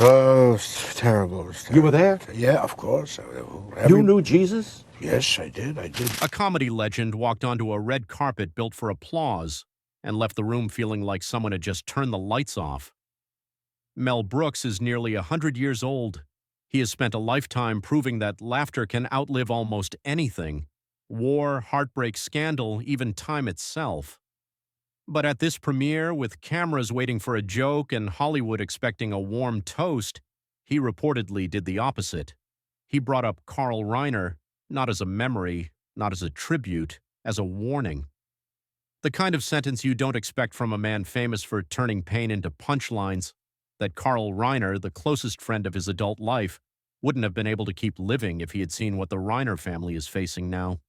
Oh, it was terrible. It was terrible. You were there? Yeah, of course. You knew Jesus? Yes, I did. A comedy legend walked onto a red carpet built for applause and left the room feeling like someone had just turned the lights off. Mel Brooks is nearly 100 years old. He has spent a lifetime proving that laughter can outlive almost anything: war, heartbreak, scandal, even time itself. But at this premiere, with cameras waiting for a joke and Hollywood expecting a warm toast, he reportedly did the opposite. He brought up Carl Reiner, not as a memory, not as a tribute, as a warning. The kind of sentence you don't expect from a man famous for turning pain into punchlines, that Carl Reiner, the closest friend of his adult life, wouldn't have been able to keep living if he had seen what the Reiner family is facing now.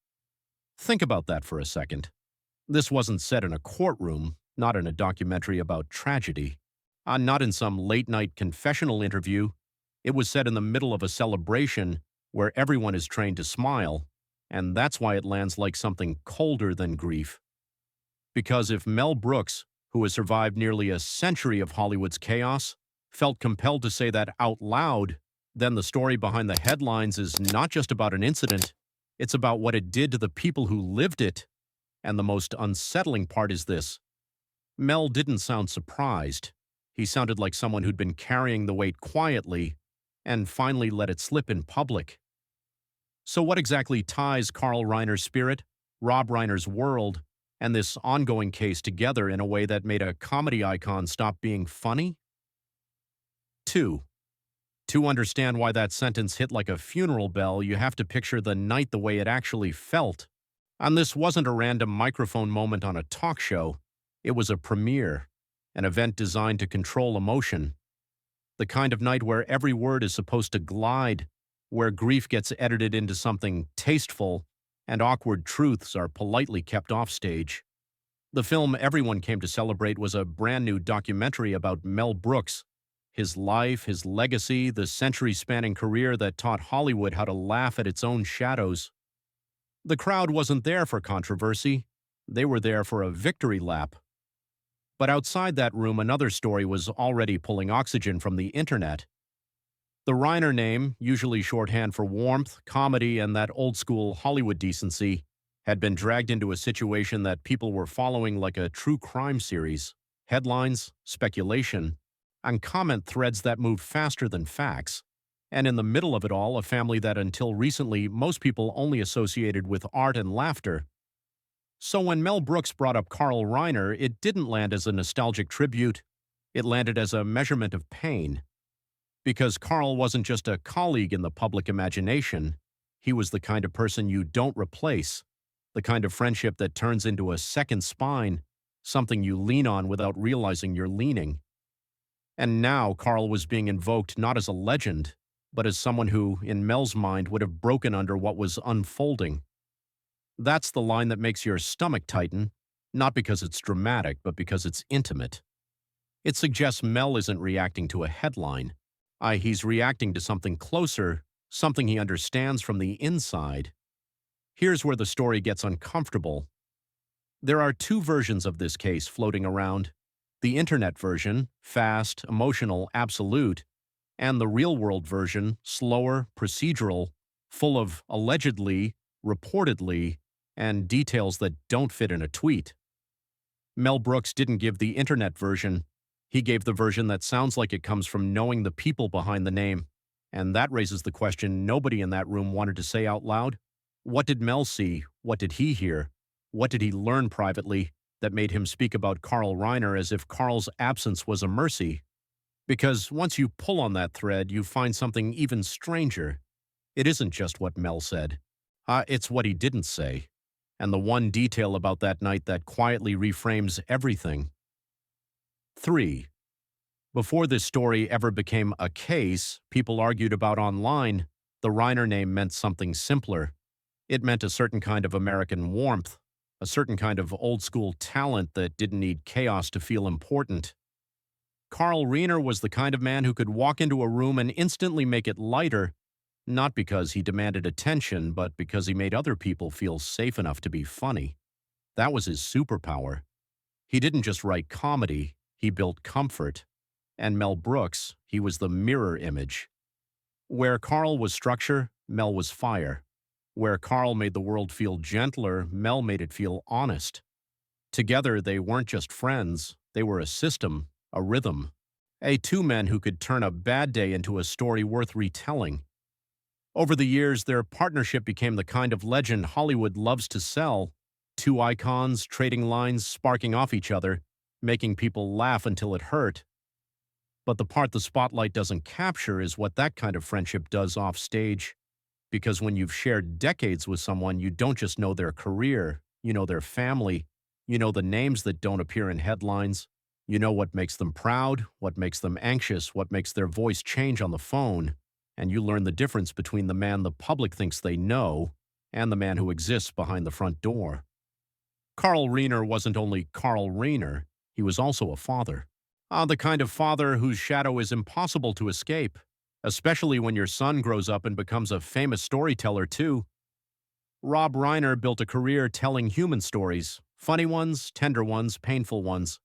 Think about that for a second. This wasn't said in a courtroom, not in a documentary about tragedy, not in some late-night confessional interview. It was said in the middle of a celebration where everyone is trained to smile, and that's why it lands like something colder than grief. Because if Mel Brooks, who has survived nearly a century of Hollywood's chaos, felt compelled to say that out loud, then the story behind the headlines is not just about an incident, it's about what it did to the people who lived it. And the most unsettling part is this: Mel didn't sound surprised. He sounded like someone who'd been carrying the weight quietly and finally let it slip in public. So what exactly ties Carl Reiner's spirit, Rob Reiner's world, and this ongoing case together in a way that made a comedy icon stop being funny? 2. To understand why that sentence hit like a funeral bell, you have to picture the night the way it actually felt. And this wasn't a random microphone moment on a talk show. It was a premiere, an event designed to control emotion. The kind of night where every word is supposed to glide, where grief gets edited into something tasteful, and awkward truths are politely kept off stage. The film everyone came to celebrate was a brand new documentary about Mel Brooks, his life, his legacy, the century-spanning career that taught Hollywood how to laugh at its own shadows. The crowd wasn't there for controversy. They were there for a victory lap. But outside that room, another story was already pulling oxygen from the internet. The Reiner name, usually shorthand for warmth, comedy, and that old-school Hollywood decency, had been dragged into a situation that people were following like a true crime series. Headlines, speculation, and comment threads that moved faster than facts. And in the middle of it all, a family that until recently most people only associated with art and laughter. So when Mel Brooks brought up Carl Reiner, it didn't land as a nostalgic tribute. It landed as a measurement of pain. Because Carl wasn't just a colleague in the public imagination. He was the kind of person you don't replace, the kind of friendship that turns into a second spine, something you lean on without realizing you're leaning. And now Carl was being invoked not as a legend, but as someone who, in Mel's mind, would have broken under what was unfolding. That's the line that makes your stomach tighten, not because it's dramatic, but because it's intimate. It suggests Mel isn't reacting to a headline. He's reacting to something closer, something he understands from the inside. Here's where the story gets uncomfortable. There are two versions of this case floating around: the internet version, fast, emotional, absolute, and the real-world version, slower, procedural, full of allegedly, reportedly, and details that don't fit in a tweet. Mel Brooks didn't give the internet version. He gave the version that sounds like it comes from knowing the people behind the name. And that raises the question nobody in that room wanted to say out loud. What did Mel see? What did he hear? What did he learn privately that made him speak about Carl Reiner as if Carl's absence was a mercy? Because once you pull on that thread, you find something even stranger. It isn't just what Mel said. It's what he didn't say. And the one detail about that night that quietly reframes everything. 3. Before this story ever became a case, people argued about online, the Reiner name meant something simpler. It meant a certain kind of American warmth, a certain kind of old-school talent that didn't need chaos to feel important. Carl Reiner was the kind of man who could walk into a room and instantly make it lighter, not because he demanded attention, but because he made other people feel safe enough to be funny. That was his superpower. He didn't just write comedy, he built comfort. And Mel Brooks, he was the mirror image. Where Carl was structure, Mel was fire. Where Carl made the world feel gentler, Mel made it feel honest. Together, they weren't just friends, they were a system, a rhythm. Two men who could turn a bad day into a story worth retelling. Over the years, their partnership became the kind of legend Hollywood loves to sell. Two icons, trading lines, sparking off each other, making people laugh until it hurt. But the part the spotlight doesn't capture is what that kind of friendship does off stage. Because when you've shared decades with someone, you don't just know their career, you know their family, you know the names that don't appear in headlines, you know what makes them proud, what makes them anxious, what makes their voice change on the phone, and you learn the difference between the man the public thinks they know and the man who exists behind the front door. Carl Reiner wasn't only Carl Reiner, he was also a father. The kind of father whose shadow is impossible to escape, especially when your son grows up and becomes a famous storyteller too. Rob Reiner built a career telling human stories, funny ones, tender ones, painful ones.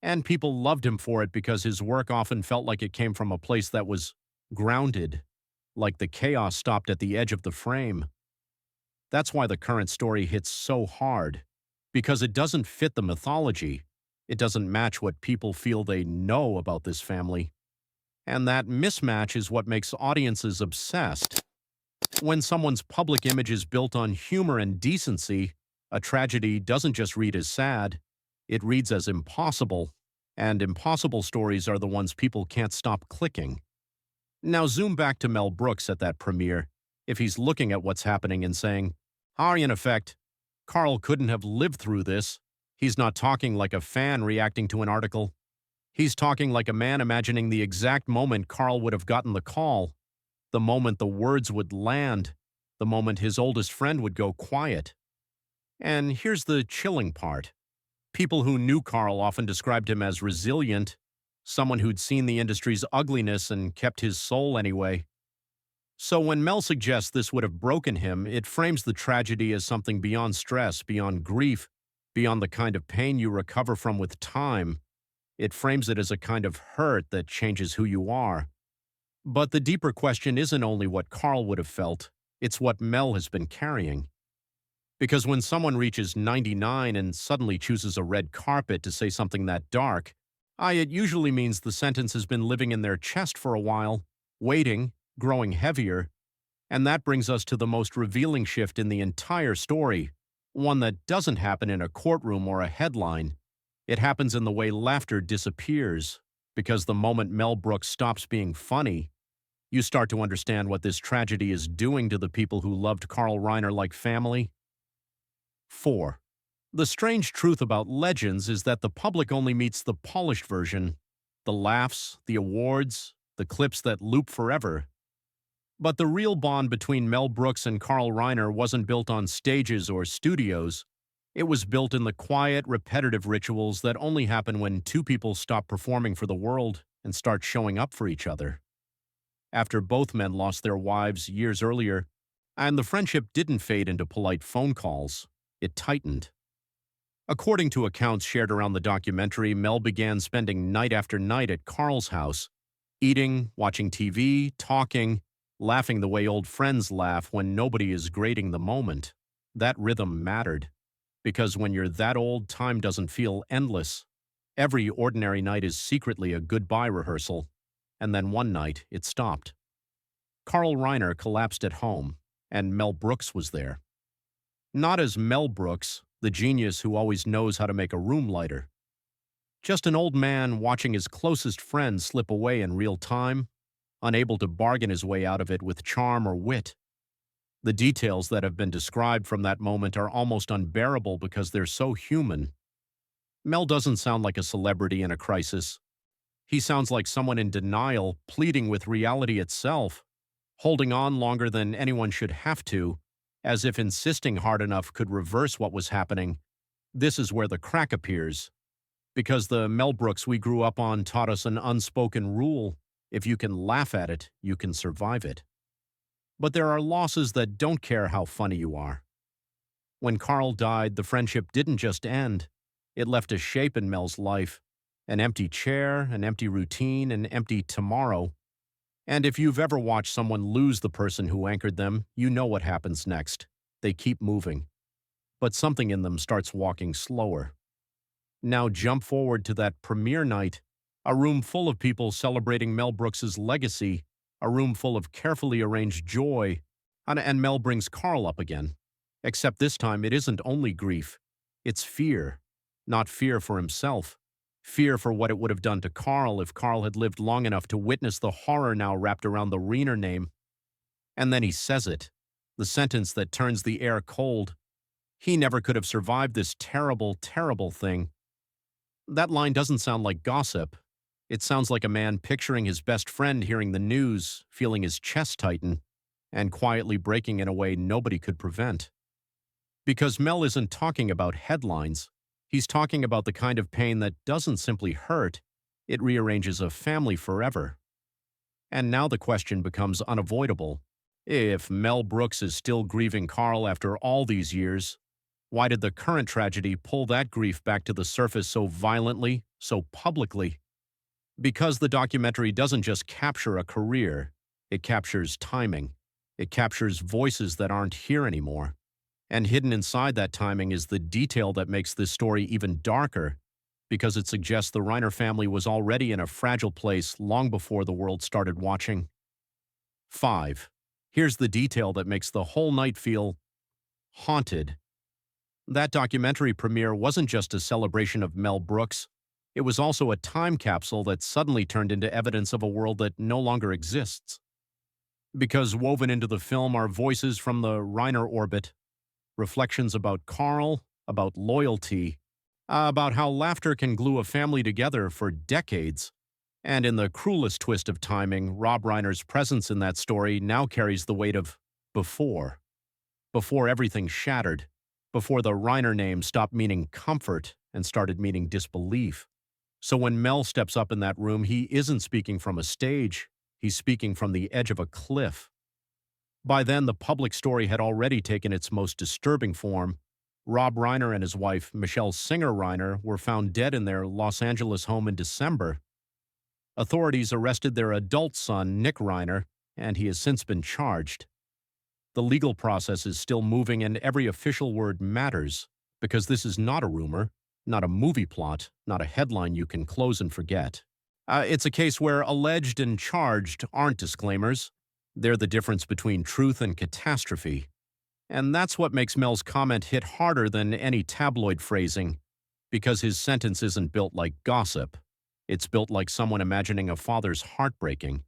And people loved him for it because his work often felt like it came from a place that was grounded, like the chaos stopped at the edge of the frame. That's why the current story hits so hard, because it doesn't fit the mythology. It doesn't match what people feel they know about this family. And that mismatch is what makes audiences obsessed. When someone's public image is built on humor and decency, a tragedy doesn't just read as sad, it reads as impossible. And impossible stories are the ones people can't stop clicking. Now zoom back to Mel Brooks at that premiere. If he's looking at what's happening and saying, in effect, Carl couldn't have lived through this. He's not talking like a fan reacting to an article. He's talking like a man imagining the exact moment Carl would have gotten the call, the moment the words would land, the moment his oldest friend would go quiet. And here's the chilling part. People who knew Carl often described him as resilient, someone who'd seen the industry's ugliness and kept his soul anyway. So when Mel suggests this would have broken him, it frames the tragedy as something beyond stress, beyond grief, beyond the kind of pain you recover from with time. It frames it as a kind of hurt that changes who you are. But the deeper question isn't only what Carl would have felt, it's what Mel has been carrying. Because when someone reaches 99 and suddenly chooses a red carpet to say something that dark, it usually means the sentence has been living in their chest for a while, waiting, growing heavier. And that brings us to the most revealing shift in the entire story, one that doesn't happen in a courtroom or a headline. It happens in the way laughter disappears, because the moment Mel Brooks stops being funny, you start to understand what this tragedy is doing to the people who loved Carl Reiner like family. 4. The strange truth about legends is that the public only meets the polished version, the laughs, the awards, the clips that loop forever. But the real bond between Mel Brooks and Carl Reiner wasn't built on stages or studios. It was built in the quiet, repetitive rituals that only happen when two people stop performing for the world and start showing up for each other. After both men lost their wives years earlier, and the friendship didn't fade into polite phone calls, it tightened. According to accounts shared around the documentary, Mel began spending night after night at Carl's house, eating, watching TV, talking, laughing the way old friends laugh when nobody is grading the moment. That rhythm mattered. Because when you're that old, time doesn't feel endless. Every ordinary night is secretly a goodbye rehearsal. And then one night, it stopped. Carl Reiner collapsed at home, and Mel Brooks was there. Not as Mel Brooks, the genius who always knows how to make a room lighter. Just an old man watching his closest friend slip away in real time, unable to bargain his way out of it with charm or wit. The details that have been described from that moment are almost unbearable because they're so human. Mel doesn't sound like a celebrity in a crisis. He sounds like someone in denial, pleading with reality itself, holding on longer than anyone should have to, as if insisting hard enough could reverse what was happening. This is where the crack appears. Because the Mel Brooks we grew up on taught us an unspoken rule: if you can laugh at it, you can survive it. But there are losses that don't care how funny you are. When Carl died, the friendship didn't just end. It left a shape in Mel's life, An empty chair, an empty routine, an empty tomorrow. And if you've ever watched someone lose the person who anchored them, you know what happens next. They keep moving. But something in them starts walking slower. Now jump forward to that premiere night, a room full of people celebrating Mel Brooks's legacy, a room full of carefully arranged joy, and Mel brings Carl up again. Except this time it isn't only grief, it's fear. Not fear for himself. Fear for what it would have done to Carl if Carl had lived long enough to witness the horror now wrapped around the Reiner name. And then he says it, the sentence that turns the air cold. He never could have survived this terrible, terrible thing. That line doesn't sound like gossip. It sounds like a man picturing his best friend hearing the news, feeling his chest tighten, and quietly breaking in a way nobody could prevent. Because Mel isn't talking about headlines. He's talking about the kind of pain that doesn't simply hurt, it rearranges a family forever. And now the question becomes unavoidable. If Mel Brooks is still grieving Carl after all these years, why did the current tragedy pull that grief back to the surface so violently, so publicly? Because the documentary doesn't just capture a career, it captures timing. It captures voices that aren't here anymore. And hidden inside that timing is the detail that makes this story even darker, because it suggests the Reiner family was already in a fragile place long before the world started watching. 5. Here's the detail that makes the whole night feel haunted. That documentary premiere wasn't just a celebration of Mel Brooks. It was also a time capsule that suddenly turned into evidence of a world that no longer exists. Because woven into the film are voices from the Reiner orbit, reflections about Carl, about loyalty, about how laughter can glue a family together for decades. And in the cruelest twist of timing, Rob Reiner's presence in that story now carries the weight of before. Before everything shattered. Before the Reiner name stopped meaning comfort and started meaning disbelief. So when Mel steps up in that room, he isn't speaking from a stage. He's speaking from the edge of a cliff. By then, the public story had already taken its most disturbing form. Rob Reiner and his wife, Michelle Singer Reiner, were found dead in their Los Angeles home in December. Authorities arrested their adult son, Nick Reiner, and he has since been charged. The legal process is still moving, and every official word matters, because this is not a rumor, not a movie plot, not a headline you can close and forget. It's a case where alleged and charged aren't disclaimers. They're the difference between truth and catastrophe. And that's what makes Mel's comment hit harder than any tabloid phrasing, because his sentence isn't built like gossip. It's built like someone imagining a father's heartbreaking.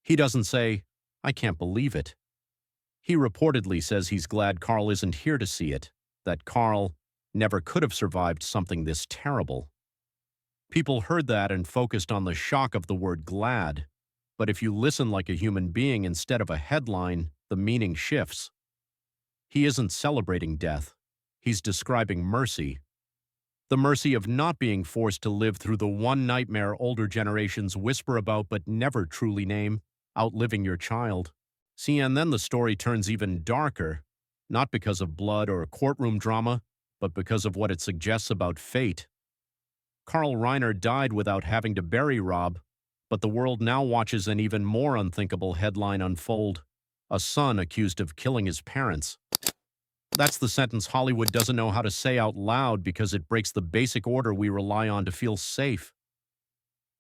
He doesn't say, "I can't believe it." He reportedly says he's glad Carl isn't here to see it, that Carl never could have survived something this terrible. People heard that and focused on the shock of the word glad. But if you listen like a human being instead of a headline, the meaning shifts. He isn't celebrating death. He's describing mercy. The mercy of not being forced to live through the one nightmare older generations whisper about but never truly name, outliving your child. See, and then the story turns even darker, not because of blood or courtroom drama, but because of what it suggests about fate. Carl Reiner died without having to bury Rob, but the world now watches an even more unthinkable headline unfold: a son accused of killing his parents. That's the sentence Hollywood doesn't know how to say out loud because it breaks the basic order we rely on to feel safe.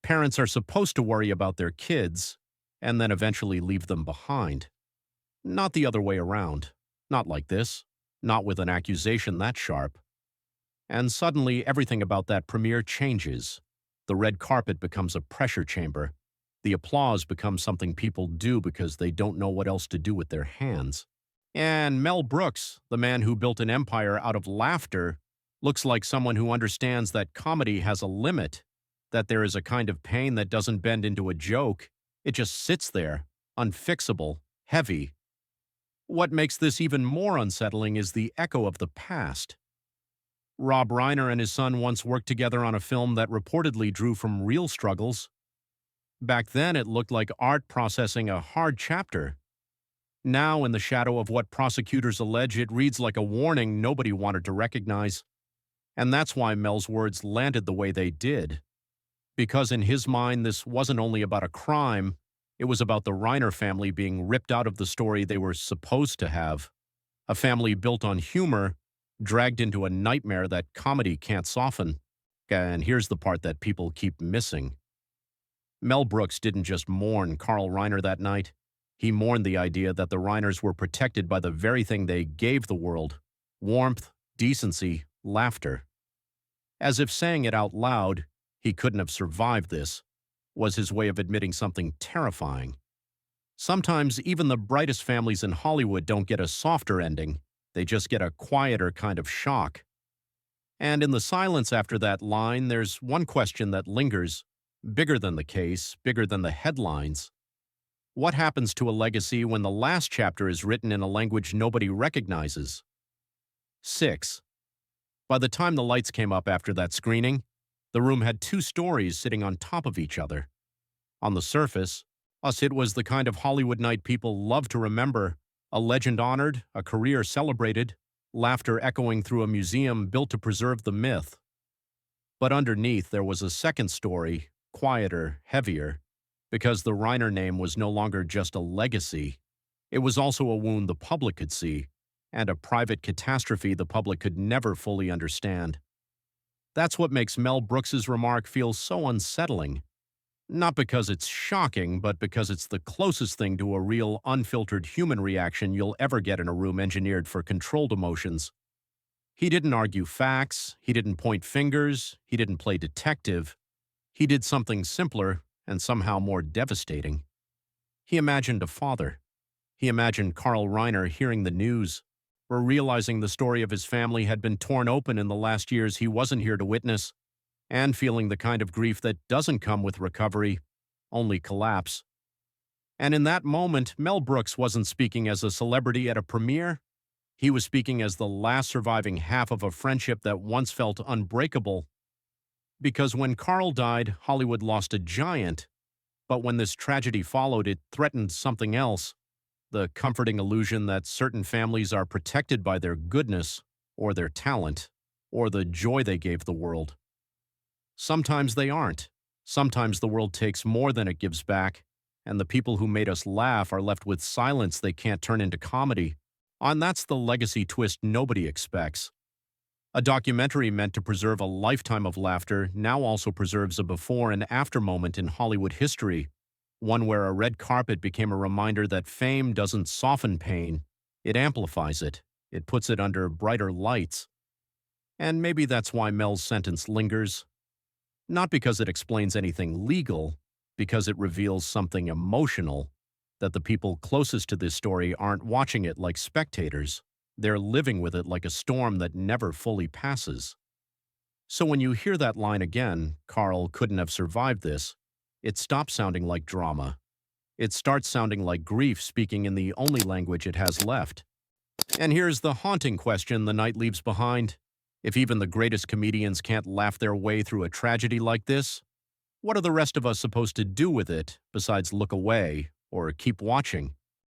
Parents are supposed to worry about their kids, and then eventually leave them behind. Not the other way around. Not like this. Not with an accusation that sharp. And suddenly everything about that premiere changes. The red carpet becomes a pressure chamber. The applause becomes something people do because they don't know what else to do with their hands. And Mel Brooks, the man who built an empire out of laughter, looks like someone who understands that comedy has a limit, that there is a kind of pain that doesn't bend into a joke. It just sits there, unfixable, heavy. What makes this even more unsettling is the echo of the past. Rob Reiner and his son once worked together on a film that reportedly drew from real struggles. Back then, it looked like art processing a hard chapter. Now, in the shadow of what prosecutors allege, it reads like a warning nobody wanted to recognize. And that's why Mel's words landed the way they did. because in his mind this wasn't only about a crime, it was about the Reiner family being ripped out of the story they were supposed to have. A family built on humor, dragged into a nightmare that comedy can't soften. And here's the part that people keep missing. Mel Brooks didn't just mourn Carl Reiner that night. He mourned the idea that the Reiners were protected by the very thing they gave the world: warmth, decency, laughter. As if saying it out loud, he couldn't have survived this, was his way of admitting something terrifying. Sometimes even the brightest families in Hollywood don't get a softer ending, they just get a quieter kind of shock. And in the silence after that line, there's one question that lingers, bigger than the case, bigger than the headlines. What happens to a legacy when the last chapter is written in a language nobody recognizes? 6. By the time the lights came up after that screening, the room had two stories sitting on top of each other. On the surface, it was the kind of Hollywood night people love to remember: a legend honored, a career celebrated, laughter echoing through a museum built to preserve the myth. But underneath there was a second story, quieter, heavier, because the Reiner name was no longer just a legacy. It was also a wound the public could see, and a private catastrophe the public could never fully understand. That's what makes Mel Brooks's remark feel so unsettling. Not because it's shocking, but because it's the closest thing to a real, unfiltered human reaction you'll ever get in a room engineered for controlled emotions. He didn't argue facts, he didn't point fingers, he didn't play detective. He did something simpler and somehow more devastating. He imagined a father. He imagined Carl Reiner hearing the news, or realizing the story of his family had been torn open in the last years he wasn't here to witness, and feeling the kind of grief that doesn't come with recovery, only collapse. And in that moment, Mel Brooks wasn't speaking as a celebrity at a premiere. He was speaking as the last surviving half of a friendship that once felt unbreakable. Because when Carl died, Hollywood lost a giant. But when this tragedy followed, it threatened something else: the comforting illusion that certain families are protected by their goodness, or their talent, or the joy they gave the world. Sometimes they aren't. Sometimes the world takes more than it gives back, and the people who made us laugh are left with silence they can't turn into comedy. And that's the legacy twist nobody expects. A documentary meant to preserve a lifetime of laughter now also preserves a before and after moment in Hollywood history, one where a red carpet became a reminder that fame doesn't soften pain, it amplifies it, it puts it under brighter lights. And maybe that's why Mel's sentence lingers. Not because it explains anything legal, because it reveals something emotional, that the people closest to this story aren't watching it like spectators. They're living with it like a storm that never fully passes. So when you hear that line again, Carl couldn't have survived this, it stops sounding like drama. It starts sounding like grief speaking in the only language it has left. And here's the haunting question the night leaves behind. If even the greatest comedians can't laugh their way through a tragedy like this, what are the rest of us supposed to do with it besides look away or keep watching?